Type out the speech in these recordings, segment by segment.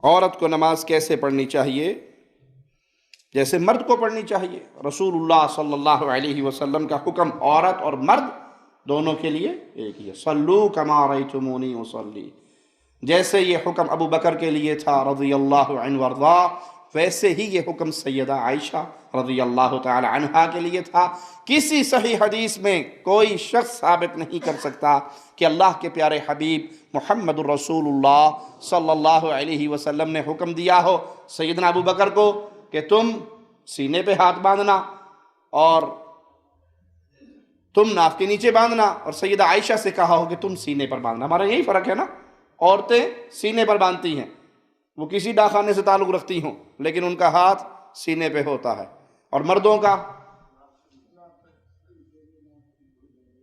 औरत को नमाज कैसे पढ़नी चाहिए? जैसे मर्द को पढ़नी चाहिए। रसूलुल्लाह सल्लल्लाहु अलैहि वसल्लम का हुक्म औरत और मर्द दोनों के लिए एक ही है। सल्लू कमा रअयतुमूनी उसल्ली। जैसे ये हुक्म अबू बकर के लिए था रज़ियल्लाहु अन्हु वरज़ा, वैसे ही ये हुक्म सैयदा आयशा रज़ियल्लाहु ताला अन्हा के लिए था। किसी सही हदीस में कोई शख्स साबित नहीं कर सकता कि अल्लाह के प्यारे हबीब मुहम्मदुर रसूलुल्लाह सल्लल्लाहु अलैहि वसल्लम ने हुक्म दिया हो सैयदना अबू बकर को कि तुम सीने पे हाथ बांधना और तुम नाक के नीचे बांधना, और सैयदा आयशा से कहा हो कि तुम सीने पर बांधना। हमारा यही फ़र्क है ना, औरतें सीने पर बांधती हैं, वो किसी डाखाने से ताल्लुक़ रखती हों, लेकिन उनका हाथ सीने पे होता है। और मर्दों का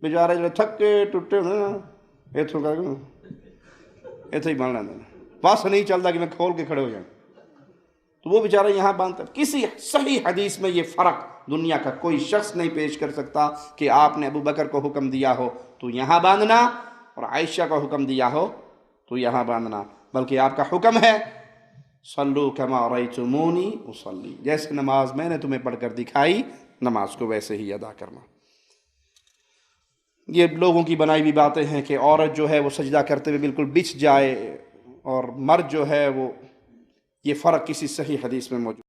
बेचारे जो थक के टुटे ऐसे ही बांधना बस नहीं चलता कि मैं खोल के खड़े हो जाऊँ, तो वो बेचारा यहाँ बांधता। किसी सही हदीस में ये फ़र्क दुनिया का कोई शख्स नहीं पेश कर सकता कि आपने अबू बकर को हुक्म दिया हो तो यहाँ बांधना और आयशा का हुक्म दिया हो तो यहाँ बांधना, बल्कि आपका हुक्म है सल्लू कमा रअयतुमूनी उसल्ली, जैसे नमाज मैंने तुम्हें पढ़कर दिखाई नमाज को वैसे ही अदा करना। ये लोगों की बनाई हुई बातें हैं कि औरत जो है वो सजदा करते हुए बिल्कुल बिछ जाए और मर्द जो है वो, ये फ़र्क किसी सही हदीस में मौजूद